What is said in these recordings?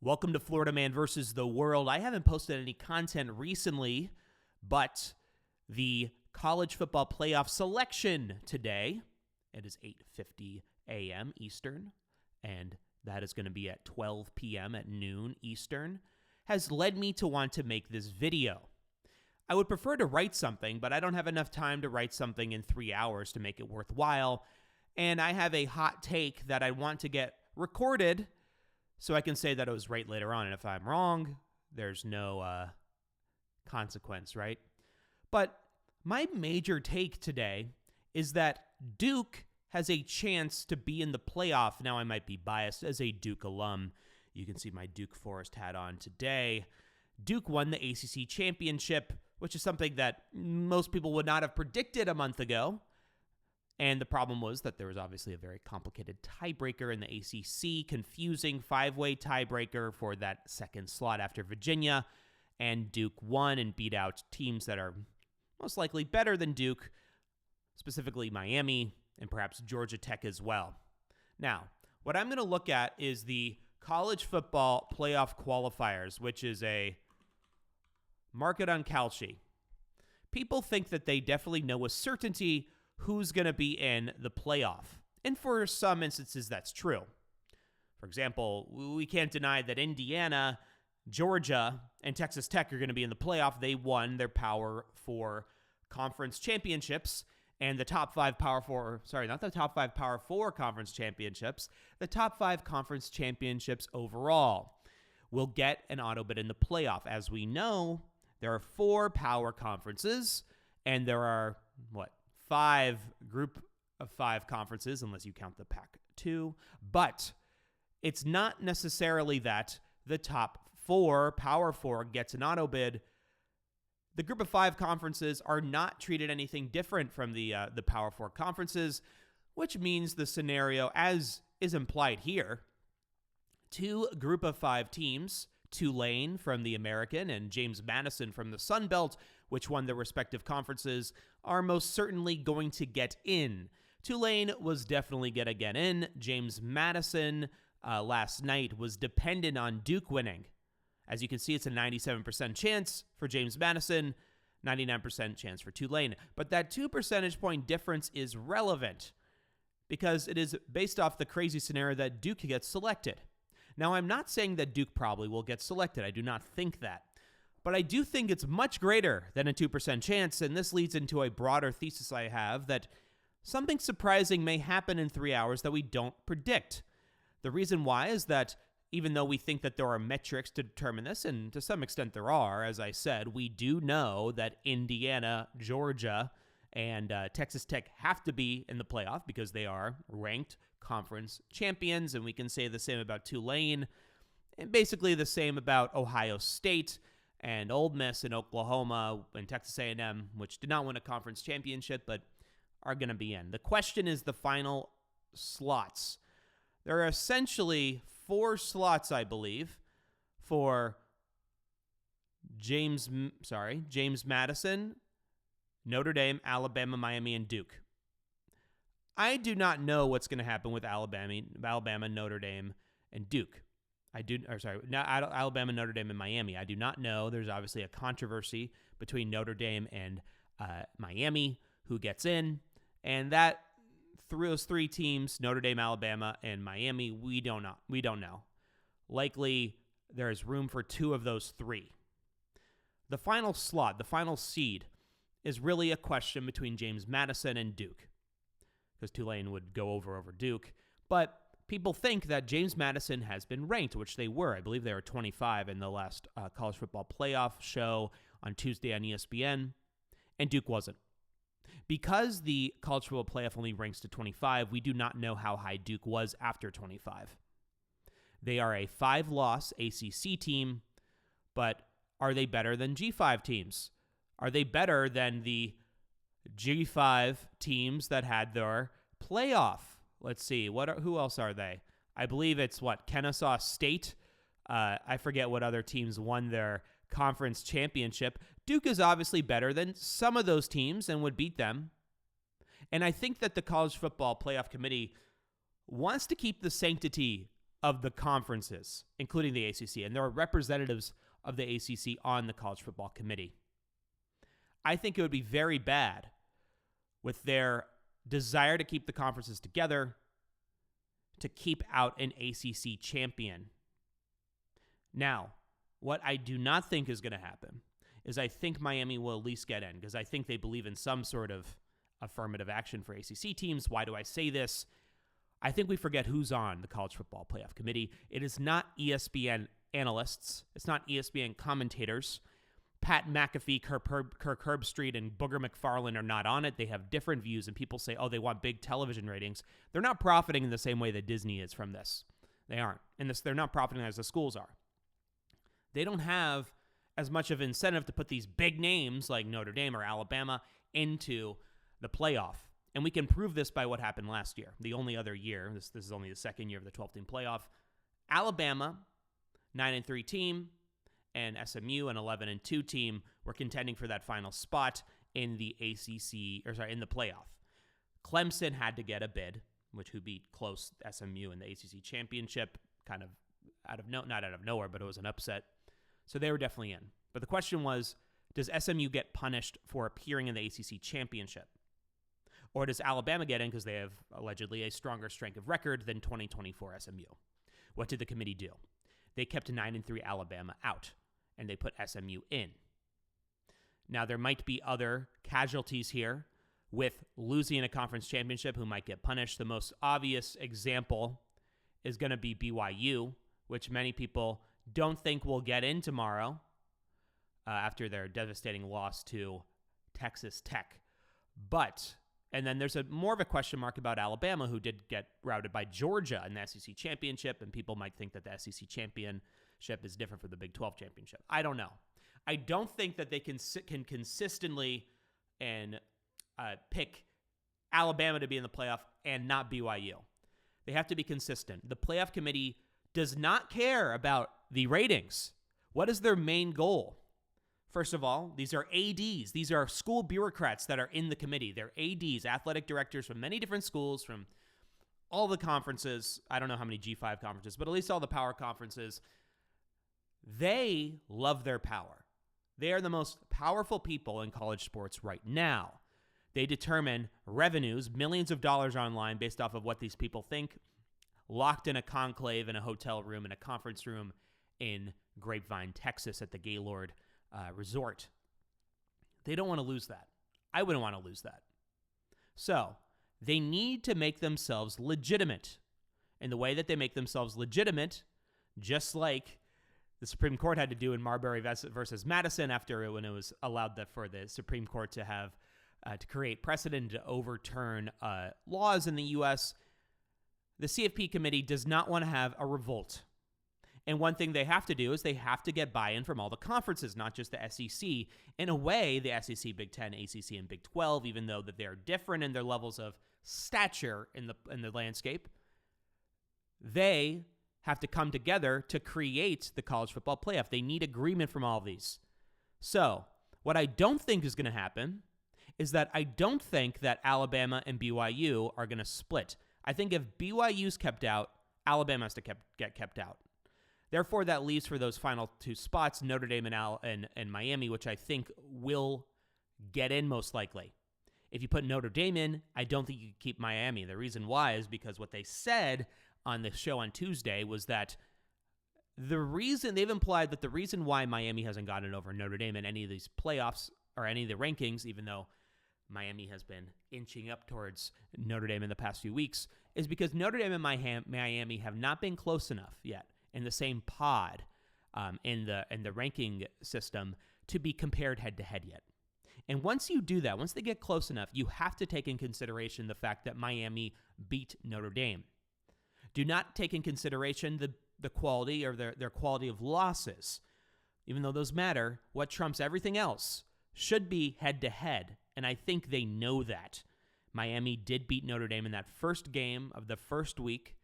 Welcome to Florida Man versus the World. I haven't posted any content recently, but the college football playoff selection today, it is 8:50 a.m. Eastern, and that is going to be at 12 p.m. at noon Eastern, has led me to want to make this video. I would prefer to write something, but I don't have enough time to write something in 3 hours to make it worthwhile, and I have a hot take that I want to get recorded so I can say that it was right later on, and if I'm wrong, there's no consequence, right? But my major take today is that Duke has a chance to be in the playoff. Now, I might be biased as a Duke alum. You can see my Duke Forest hat on today. Duke won the ACC championship, which is something that most people would not have predicted a month ago. And the problem was that there was obviously a very complicated tiebreaker in the ACC, confusing five-way tiebreaker for that second slot after Virginia. And Duke won and beat out teams that are most likely better than Duke, specifically Miami and perhaps Georgia Tech as well. Now, what I'm going to look at is the college football playoff qualifiers, which is a market on Kalshi. People think that they definitely know with certainty who's going to be in the playoff. And for some instances, that's true. For example, we can't deny that Indiana, Georgia, and Texas Tech are going to be in the playoff. They won their Power 4 conference championships, and the top 5 Power 4, not the top 5 Power 4 conference championships, the top 5 conference championships overall will get an auto bid in the playoff. As we know, there are 4 power conferences, and there are, 5 group of 5 conferences, unless you count the Pac-2. But it's not necessarily that the top 4, Power 4, gets an auto bid. The group of 5 conferences are not treated anything different from the Power 4 conferences, which means the scenario, as is implied here, 2 group of 5 teams, Tulane from the American and James Madison from the Sun Belt, which won their respective conferences, are most certainly going to get in. Tulane was definitely going to get in. James Madison last night was dependent on Duke winning. As you can see, it's a 97% chance for James Madison, 99% chance for Tulane. But that 2 percentage point difference is relevant because it is based off the crazy scenario that Duke gets selected. Now, I'm not saying that Duke probably will get selected. I do not think that. But I do think it's much greater than a 2% chance, and this leads into a broader thesis I have that something surprising may happen in 3 hours that we don't predict. The reason why is that even though we think that there are metrics to determine this, and to some extent there are, as I said, we do know that Indiana, Georgia, and Texas Tech have to be in the playoff because they are ranked conference champions, and we can say the same about Tulane, and basically the same about Ohio State and Ole Miss and Oklahoma and Texas A&M, which did not win a conference championship but are going to be in. The question is the final slots. There are essentially 4 slots, I believe, for James Madison, Notre Dame, Alabama, Miami, and Duke. I do not know what's going to happen with Alabama, Notre Dame, and Duke. Alabama, Notre Dame, and Miami. I do not know. There's obviously a controversy between Notre Dame and Miami, who gets in, and that through those 3 teams, Notre Dame, Alabama, and Miami, we don't know. Likely, there is room for 2 of those 3. The final slot, the final seed, is really a question between James Madison and Duke, because Tulane would go over Duke. But people think that James Madison has been ranked, which they were. I believe they were 25 in the last college football playoff show on Tuesday on ESPN, and Duke wasn't. Because the college football playoff only ranks to 25, we do not know how high Duke was after 25. They are a 5-loss ACC team, but are they better than G5 teams? Are they better than the G5 teams that had their playoff? Let's see. Who else are they? I believe it's Kennesaw State. I forget what other teams won their conference championship. Duke is obviously better than some of those teams and would beat them. And I think that the College Football Playoff Committee wants to keep the sanctity of the conferences, including the ACC, and there are representatives of the ACC on the College Football Committee. I think it would be very bad with their desire to keep the conferences together to keep out an ACC champion. Now, what I do not think is going to happen is I think Miami will at least get in because I think they believe in some sort of affirmative action for ACC teams. Why do I say this? I think we forget who's on the College Football Playoff Committee. It is not ESPN analysts. It's not ESPN commentators. Pat McAfee, Kirk Herbstreit, and Booger McFarland are not on it. They have different views, and people say, oh, they want big television ratings. They're not profiting in the same way that Disney is from this. They aren't. And they're not profiting as the schools are. They don't have as much of incentive to put these big names like Notre Dame or Alabama into the playoff. And we can prove this by what happened last year. The only other year, this is only the second year of the 12-team playoff, Alabama, 9-3 team, and SMU, an 11-2 team, were contending for that final spot in the in the playoff. Clemson had to get a bid, who beat close SMU in the ACC championship, kind of not out of nowhere, but it was an upset. So they were definitely in. But the question was, does SMU get punished for appearing in the ACC championship? Or does Alabama get in because they have allegedly a stronger strength of record than 2024 SMU? What did the committee do? They kept 9-3 Alabama out, and they put SMU in. Now, there might be other casualties here with losing a conference championship who might get punished. The most obvious example is going to be BYU, which many people don't think will get in tomorrow after their devastating loss to Texas Tech. And then there's more of a question mark about Alabama, who did get routed by Georgia in the SEC championship, and people might think that the SEC championship is different from the Big 12 championship. I don't know. I don't think that they can consistently and pick Alabama to be in the playoff and not BYU. They have to be consistent. The playoff committee does not care about the ratings. What is their main goal? First of all, these are ADs. These are school bureaucrats that are in the committee. They're ADs, athletic directors from many different schools, from all the conferences. I don't know how many G5 conferences, but at least all the power conferences. They love their power. They are the most powerful people in college sports right now. They determine revenues, millions of dollars online based off of what these people think, locked in a conclave in a hotel room, in a conference room in Grapevine, Texas at the Gaylord resort. They don't want to lose that. I wouldn't want to lose that. So they need to make themselves legitimate. And the way that they make themselves legitimate, just like the Supreme Court had to do in Marbury versus Madison when it was allowed for the Supreme Court to have to create precedent to overturn laws in the U.S., the CFP committee does not want to have a revolt. And one thing they have to do is they have to get buy-in from all the conferences, not just the SEC. In a way, the SEC, Big 10, ACC, and Big 12, even though that they're different in their levels of stature in the landscape, they have to come together to create the college football playoff. They need agreement from all of these. So what I don't think is going to happen is that I don't think that Alabama and BYU are going to split. I think if BYU's kept out, Alabama has to get kept out. Therefore, that leaves for those final two spots, Notre Dame and Miami, which I think will get in most likely. If you put Notre Dame in, I don't think you can keep Miami. The reason why is because what they said on the show on Tuesday was that they've implied that the reason why Miami hasn't gotten over Notre Dame in any of these playoffs or any of the rankings, even though Miami has been inching up towards Notre Dame in the past few weeks, is because Notre Dame and Miami have not been close enough yet in the same pod in the ranking system to be compared head-to-head yet. And once you do that, once they get close enough, you have to take in consideration the fact that Miami beat Notre Dame. Do not take in consideration the quality or their quality of losses. Even though those matter, what trumps everything else should be head-to-head. And I think they know that. Miami did beat Notre Dame in that first game of the first week.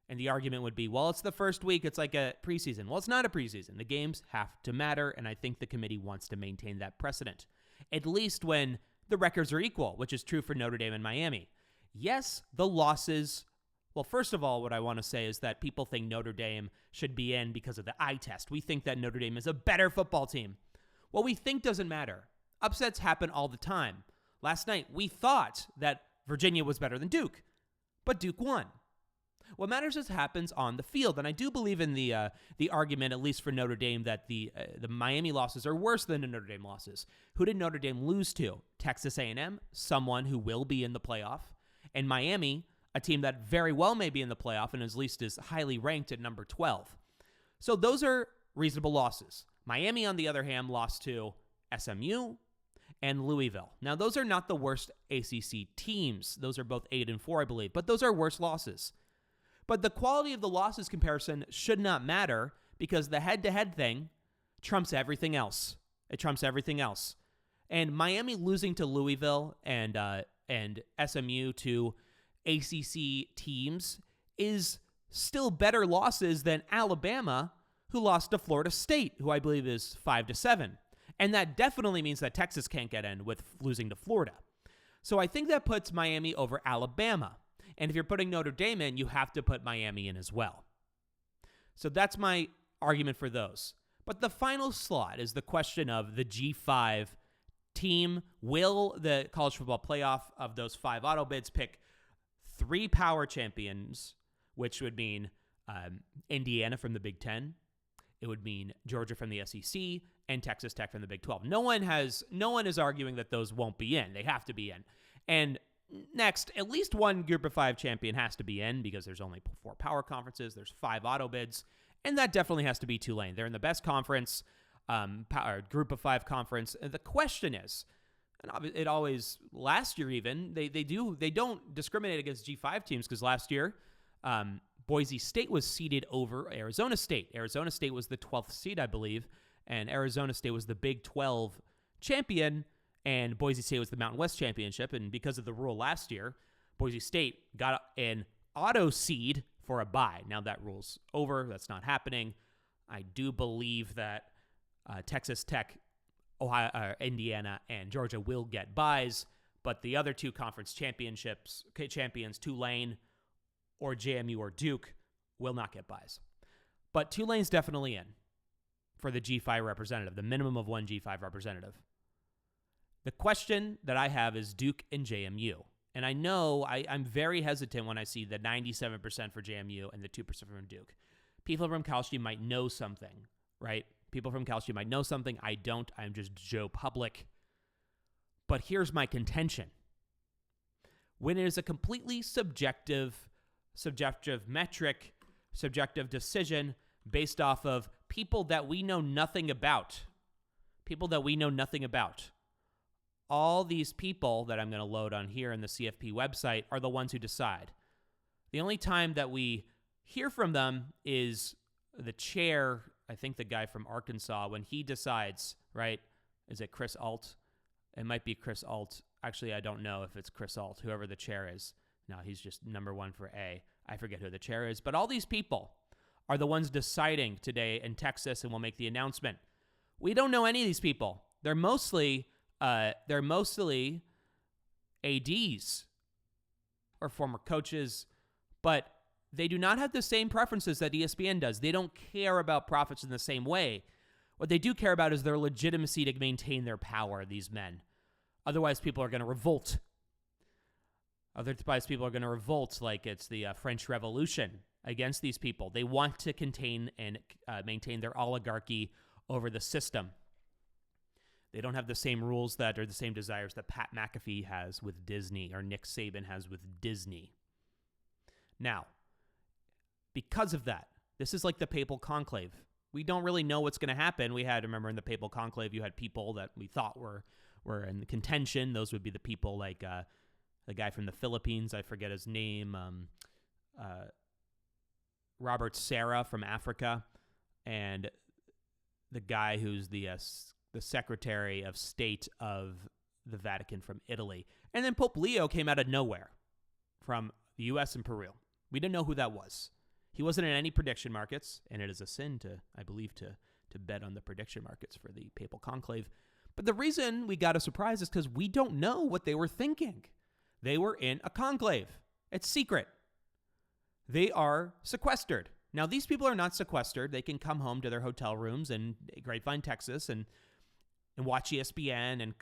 And the argument would be, well, it's the first week. It's like a preseason. Well, it's not a preseason. The games have to matter. And I think the committee wants to maintain that precedent, at least when the records are equal, which is true for Notre Dame and Miami. Yes, the losses Well, first of all, what I want to say is that people think Notre Dame should be in because of the eye test. We think that Notre Dame is a better football team. What we think doesn't matter. Upsets happen all the time. Last night, we thought that Virginia was better than Duke, but Duke won. What matters is happens on the field, and I do believe in the argument, at least for Notre Dame, that the Miami losses are worse than the Notre Dame losses. Who did Notre Dame lose to? Texas A&M, someone who will be in the playoff, and Miami, a team that very well may be in the playoff and at least is highly ranked at number 12. So those are reasonable losses. Miami, on the other hand, lost to SMU and Louisville. Now, those are not the worst ACC teams. Those are both 8-4, I believe, but those are worse losses. But the quality of the losses comparison should not matter because the head-to-head thing trumps everything else. It trumps everything else. And Miami losing to Louisville and SMU to ACC teams is still better losses than Alabama, who lost to Florida State, who I believe is 5-7. And that definitely means that Texas can't get in with losing to Florida. So I think that puts Miami over Alabama. And if you're putting Notre Dame in, you have to put Miami in as well. So that's my argument for those. But the final slot is the question of the G5 team. Will the college football playoff of those 5 auto bids pick 3 power champions, which would mean Indiana from the Big Ten, it would mean Georgia from the SEC, and Texas Tech from the Big 12. No one is arguing that those won't be in. They have to be in. And next, at least one Group of 5 champion has to be in because there's only 4 power conferences. There's 5 auto bids, and that definitely has to be Tulane. They're in the best conference, Group of 5 conference. And the question is, and it always last year even they don't discriminate against G5 teams because last year Boise State was seeded over Arizona State. Arizona State was the 12th seed, I believe, and Arizona State was the Big 12 champion. And Boise State was the Mountain West Championship. And because of the rule last year, Boise State got an auto seed for a bye. Now that rule's over. That's not happening. I do believe that Texas Tech, Indiana, and Georgia will get byes. But the other 2 conference champions, Tulane or JMU or Duke, will not get byes. But Tulane's definitely in for the G5 representative, the minimum of 1 G5 representative. The question that I have is Duke and JMU. And I know I'm very hesitant when I see the 97% for JMU and the 2% from Duke. People from Cal State might know something, right? People from Cal State might know something. I don't. I'm just Joe Public. But here's my contention. When it is a completely subjective metric, subjective decision based off of people that we know nothing about, all these people that I'm going to load on here in the CFP website are the ones who decide. The only time that we hear from them is the chair, I think the guy from Arkansas, when he decides, right? Is it Chris Alt? It might be Chris Alt. Actually, I don't know if it's Chris Alt, whoever the chair is. No, he's just number 1 for A. I forget who the chair is. But all these people are the ones deciding today in Texas and will make the announcement. We don't know any of these people. They're mostly ADs or former coaches, but they do not have the same preferences that ESPN does. They don't care about profits in the same way. What they do care about is their legitimacy to maintain their power, these men. Otherwise, people are going to revolt. Otherwise, people are going to revolt like it's the French Revolution against these people. They want to contain and maintain their oligarchy over the system. They don't have the same rules or the same desires that Pat McAfee has with Disney or Nick Saban has with Disney. Now, because of that, this is like the papal conclave. We don't really know what's going to happen. Remember in the papal conclave, you had people that we thought were in contention. Those would be the people like the guy from the Philippines, I forget his name, Robert Serra from Africa, and the guy who's the Secretary of State of the Vatican from Italy. And then Pope Leo came out of nowhere from the U.S. and Peru. We didn't know who that was. He wasn't in any prediction markets, and it is a sin to bet on the prediction markets for the papal conclave. But the reason we got a surprise is because we don't know what they were thinking. They were in a conclave. It's secret. they are sequestered. Now, these people are not sequestered. They can come home to their hotel rooms in Grapevine, Texas, and watch ESPN and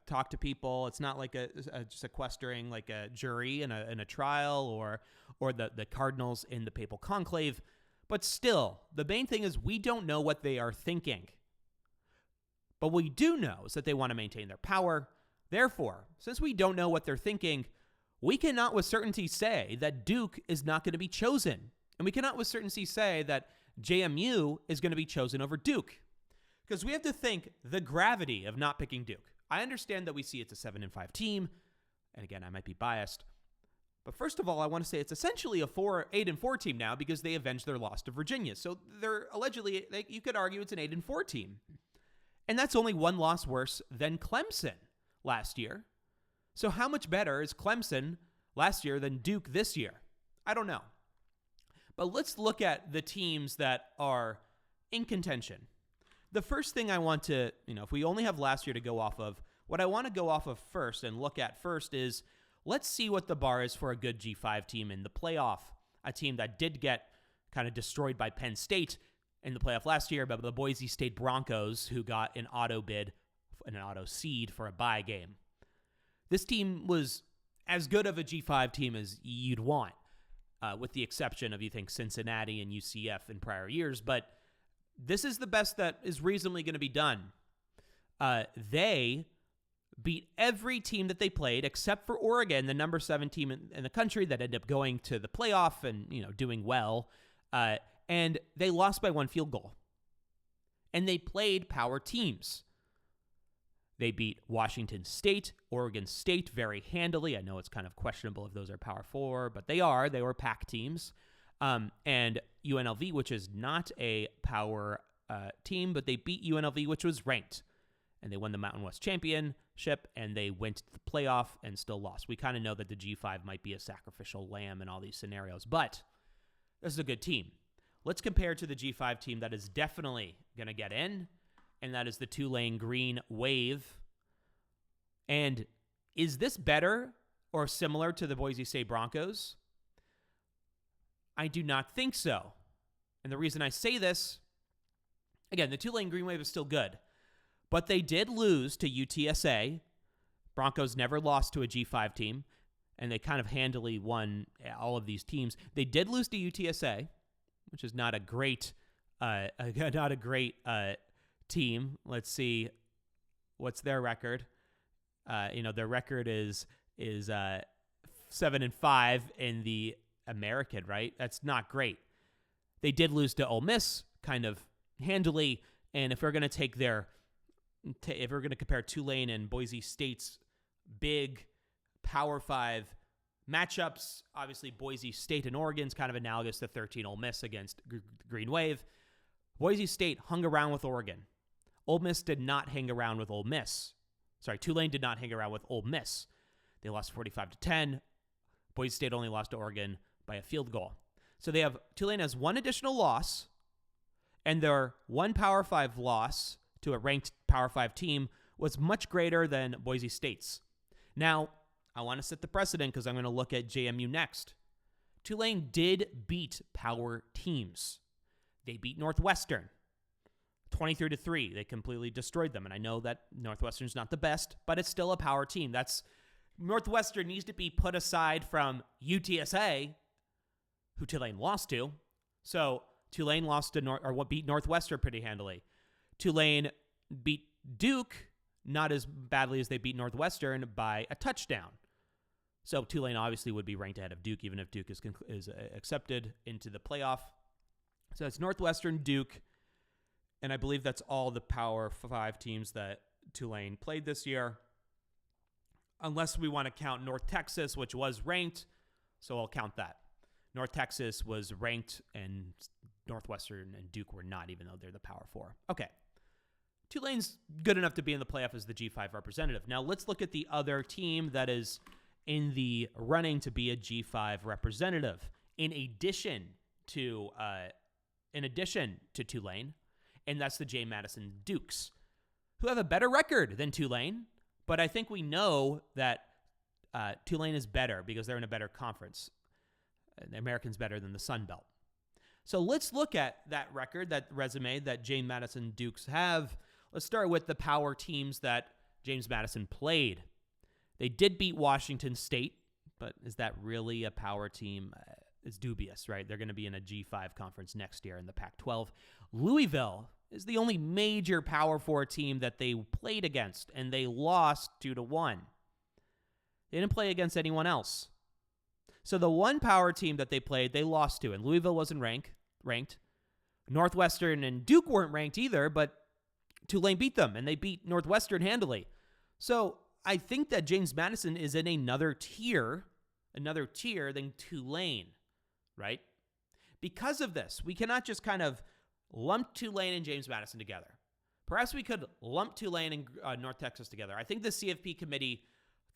talk to people. It's not like a sequestering like a jury in a trial or the cardinals in the papal conclave. But still, the main thing is we don't know what they are thinking. But what we do know is that they want to maintain their power. Therefore, since we don't know what they're thinking, we cannot with certainty say that Duke is not going to be chosen. And we cannot with certainty say that JMU is going to be chosen over Duke. Because we have to think the gravity of not picking Duke. I understand that we see it's a 7-5 team. And again, I might be biased. But first of all, I want to say it's essentially a 8-4 team now because they avenged their loss to Virginia. So they're allegedly, you could argue it's an 8-4 team. And that's only one loss worse than Clemson last year. So how much better is Clemson last year than Duke this year? I don't know. But let's look at the teams that are in contention. The first thing I want to, if we only have last year to go off of, what I want to go off of first and look at first is let's see what the bar is for a good G5 team in the playoff. A team that did get kind of destroyed by Penn State in the playoff last year, but the Boise State Broncos, who got an auto seed for a bye game. This team was as good of a G5 team as you'd want, with the exception of, you think, Cincinnati and UCF in prior years. But this is the best that is reasonably going to be done. They beat every team that they played except for Oregon, the number 7 team in the country that ended up going to the playoff and doing well. And they lost by 1 field goal. And they played power teams. They beat Washington State, Oregon State very handily. I know it's kind of questionable if those are Power 4, but they are. They were Pac teams. And UNLV, which is not a power team, but they beat UNLV, which was ranked. And they won the Mountain West Championship, and they went to the playoff and still lost. We kind of know that the G5 might be a sacrificial lamb in all these scenarios, but this is a good team. Let's compare to the G5 team that is definitely going to get in, and that is the Tulane Green Wave. And is this better or similar to the Boise State Broncos? I do not think so. And the reason I say this, again, the Tulane Green Wave is still good, but they did lose to UTSA. Broncos never lost to a G5 team, and they kind of handily won all of these teams. They did lose to UTSA, which is not a great team. Let's see, what's their record? Their record is 7-5 in the American, right? That's not great. They did lose to Ole Miss kind of handily, and if we're going to compare Tulane and Boise State's big Power 5 matchups, obviously Boise State and Oregon's kind of analogous to 13 Ole Miss against Green Wave. Boise State hung around with Oregon. Ole Miss did not hang around with Ole Miss. Tulane did not hang around with Ole Miss. They lost 45-10. Boise State only lost to Oregon by a field goal. So Tulane has one additional loss, and their one Power 5 loss to a ranked Power 5 team was much greater than Boise State's. Now, I want to set the precedent because I'm going to look at JMU next. Tulane did beat power teams. They beat Northwestern 23-3. They completely destroyed them. And I know that Northwestern's not the best, but it's still a power team. Northwestern needs to be put aside from UTSA, who Tulane lost to. So Tulane beat Northwestern pretty handily. Tulane beat Duke not as badly as they beat Northwestern by a touchdown. So Tulane obviously would be ranked ahead of Duke, even if Duke is accepted into the playoff. So it's Northwestern, Duke, and I believe that's all the Power 5 teams that Tulane played this year, unless we want to count North Texas, which was ranked, so I'll count that. North Texas was ranked, and Northwestern and Duke were not, even though they're the Power 4. Okay. Tulane's good enough to be in the playoff as the G5 representative. Now let's look at the other team that is in the running to be a G5 representative. In addition to Tulane, and that's the J. Madison Dukes, who have a better record than Tulane, but I think we know that Tulane is better because they're in a better conference. The American's better than the Sun Belt. So let's look at that record, that resume that James Madison Dukes have. Let's start with the power teams that James Madison played. They did beat Washington State, but is that really a power team? It's dubious, right? They're going to be in a G5 conference next year in the Pac-12. Louisville is the only major Power 4 team that they played against, and they lost 2-1. They didn't play against anyone else. So the one power team that they played, they lost to, and Louisville wasn't ranked. Northwestern and Duke weren't ranked either, but Tulane beat them, and they beat Northwestern handily. So I think that James Madison is in another tier than Tulane, right? Because of this, we cannot just kind of lump Tulane and James Madison together. Perhaps we could lump Tulane and North Texas together. I think the CFP committee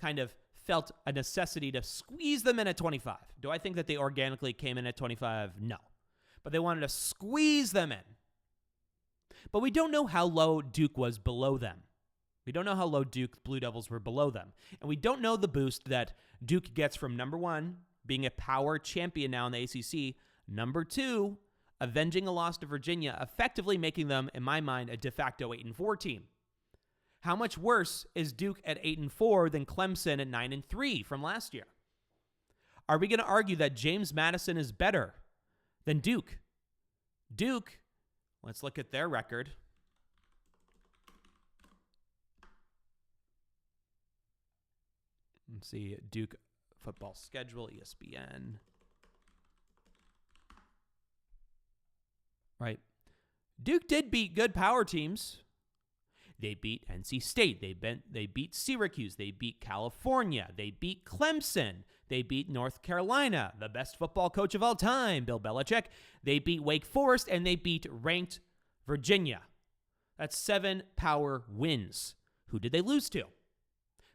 kind of felt a necessity to squeeze them in at 25. Do I think that they organically came in at 25? No. But they wanted to squeeze them in. But we don't know how low Duke was below them. We don't know how low Duke Blue Devils were below them. And we don't know the boost that Duke gets from number one, being a power champion now in the ACC, number two, avenging a loss to Virginia, effectively making them, in my mind, a de facto 8-4 team. How much worse is Duke at 8-4 than Clemson at 9-3 from last year? Are we going to argue that James Madison is better than Duke? Duke, let's look at their record. Let's see, Duke football schedule, ESPN. Right. Duke did beat good power teams. They beat NC State. They beat Syracuse. They beat California. They beat Clemson. They beat North Carolina, the best football coach of all time, Bill Belichick. They beat Wake Forest, and they beat ranked Virginia. That's 7 power wins. Who did they lose to?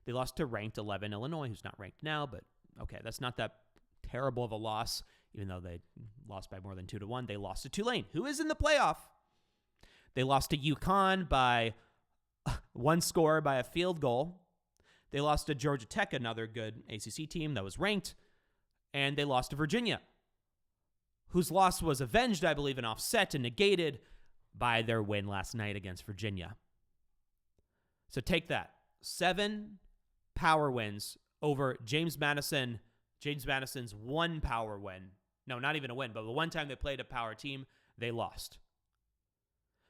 They lost to ranked 11 Illinois, who's not ranked now, but okay, that's not that terrible of a loss, even though they lost by more than 2-1. They lost to Tulane, who is in the playoff. They lost to UConn by one score by a field goal. They lost to Georgia Tech, another good ACC team that was ranked. And they lost to Virginia, whose loss was avenged, I believe, and offset and negated by their win last night against Virginia. So take that. 7 power wins over James Madison. James Madison's 1 power win. No, not even a win, but the one time they played a power team, they lost.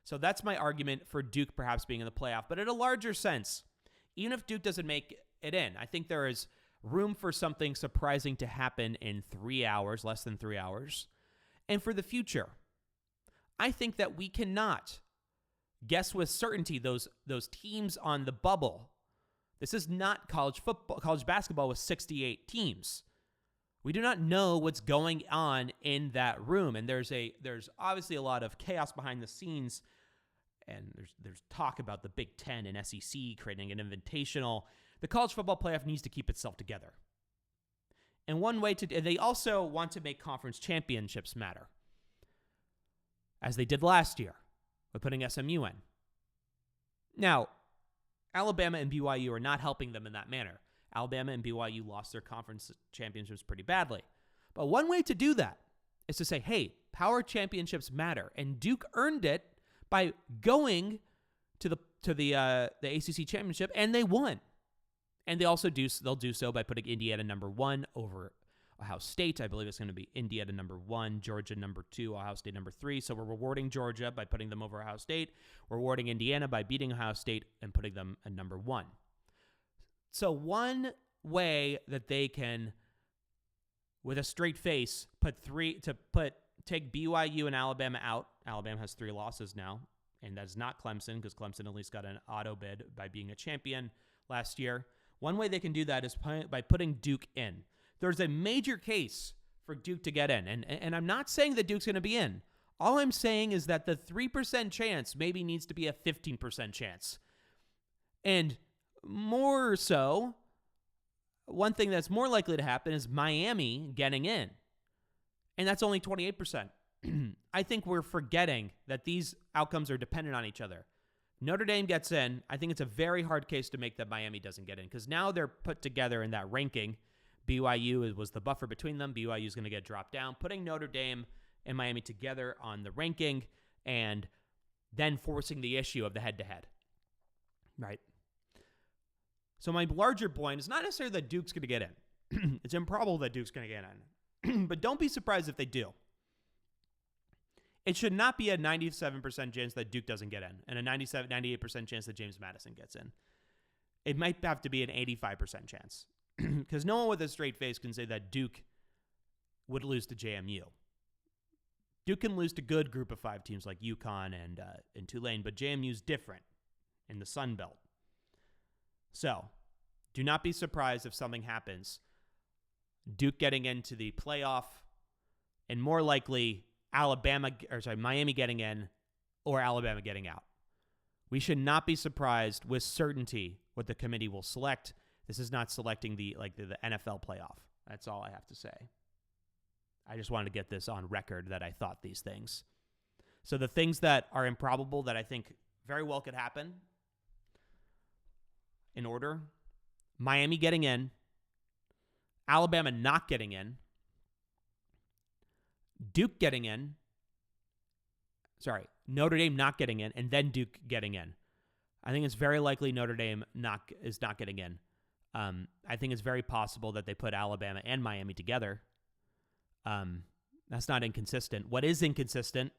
So that's my argument for Duke perhaps being in the playoff. But in a larger sense, even if Duke doesn't make it in, I think there is room for something surprising to happen in 3 hours, less than 3 hours. And for the future, I think that we cannot guess with certainty those teams on the bubble. This is not college basketball with 68 teams. We do not know what's going on in that room, and there's obviously a lot of chaos behind the scenes, and there's talk about the Big Ten and SEC creating an invitational. The college football playoff needs to keep itself together, and one way and they also want to make conference championships matter, as they did last year with putting SMU in. Now, Alabama and BYU are not helping them in that manner. Alabama and BYU lost their conference championships pretty badly. But one way to do that is to say, hey, power championships matter. And Duke earned it by going to the ACC championship, and they won. And they'll do so by putting Indiana number 1 over Ohio State. I believe it's going to be Indiana number 1, Georgia number 2, Ohio State number 3. So we're rewarding Georgia by putting them over Ohio State. We're rewarding Indiana by beating Ohio State and putting them at number 1. So one way that they can, with a straight face, take BYU and Alabama out. Alabama has 3 losses now, and that's not Clemson, because Clemson at least got an auto bid by being a champion last year. One way they can do that is by putting Duke in. There's a major case for Duke to get in, and I'm not saying that Duke's going to be in. All I'm saying is that the 3% chance maybe needs to be a 15% chance. And more so, one thing that's more likely to happen is Miami getting in. And that's only 28%. I think we're forgetting that these outcomes are dependent on each other. Notre Dame gets in. I think it's a very hard case to make that Miami doesn't get in, because now they're put together in that ranking. BYU was the buffer between them. BYU is going to get dropped down, putting Notre Dame and Miami together on the ranking and then forcing the issue of the head-to-head, right? So my larger point is not necessarily that Duke's going to get in. It's improbable that Duke's going to get in. But don't be surprised if they do. It should not be a 97% chance that Duke doesn't get in and a 98% chance that James Madison gets in. It might have to be an 85% chance because no one with a straight face can say that Duke would lose to JMU. Duke can lose to good group of 5 teams like UConn and Tulane, but JMU's different in the Sun Belt. So do not be surprised if something happens. Duke getting into the playoff and more likely Miami getting in or Alabama getting out. We should not be surprised with certainty what the committee will select. This is not selecting the NFL playoff. That's all I have to say. I just wanted to get this on record that I thought these things. So the things that are improbable that I think very well could happen in order: Miami getting in, Alabama not getting in, Duke getting in, Notre Dame not getting in, and then Duke getting in. I think it's very likely Notre Dame is not getting in. I think it's very possible that they put Alabama and Miami together. That's not inconsistent. What is inconsistent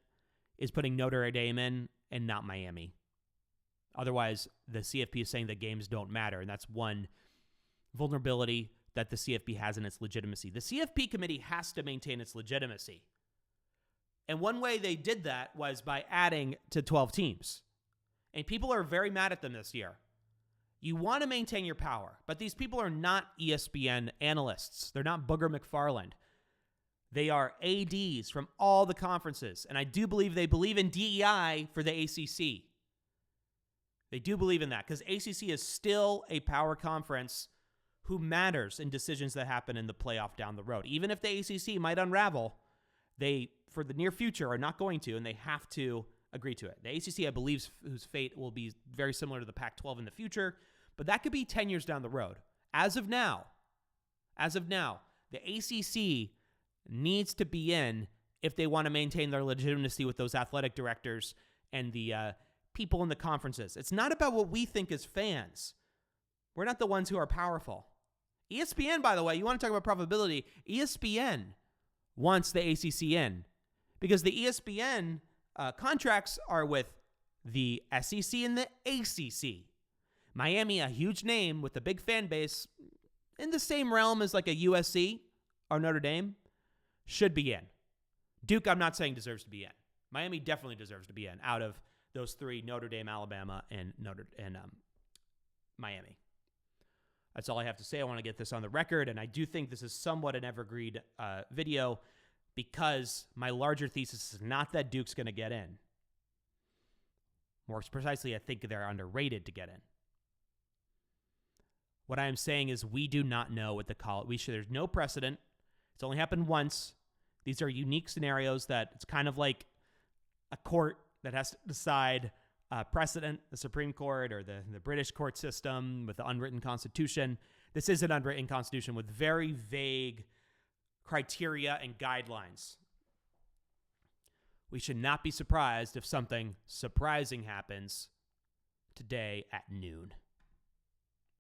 is putting Notre Dame in and not Miami. Otherwise, the CFP is saying that games don't matter, and that's one vulnerability that the CFP has in its legitimacy. The CFP committee has to maintain its legitimacy. And one way they did that was by adding to 12 teams. And people are very mad at them this year. You want to maintain your power, but these people are not ESPN analysts. They're not Booger McFarland. They are ADs from all the conferences. And I do believe they believe in DEI for the ACC. They do believe in that because ACC is still a power conference who matters in decisions that happen in the playoff down the road. Even if the ACC might unravel, they, for the near future, are not going to, and they have to agree to it. The ACC, I believe, whose fate will be very similar to the Pac-12 in the future, but that could be 10 years down the road. As of now, the ACC needs to be in if they want to maintain their legitimacy with those athletic directors and the people in the conferences. It's not about what we think as fans. We're not the ones who are powerful. ESPN, by the way, you want to talk about profitability, ESPN wants the ACC in because the ESPN contracts are with the SEC and the ACC. Miami, a huge name with a big fan base in the same realm as like a USC or Notre Dame, should be in. Duke, I'm not saying deserves to be in. Miami definitely deserves to be in out of those 3, Notre Dame, Alabama, and Miami. That's all I have to say. I want to get this on the record, and I do think this is somewhat an evergreen video because my larger thesis is not that Duke's going to get in. More precisely, I think they're underrated to get in. What I am saying is we do not know what the college. There's no precedent. It's only happened once. These are unique scenarios that it's kind of like a court that has to decide precedent, the Supreme Court or the British court system with the unwritten constitution. This is an unwritten constitution with very vague criteria and guidelines. We should not be surprised if something surprising happens today at noon.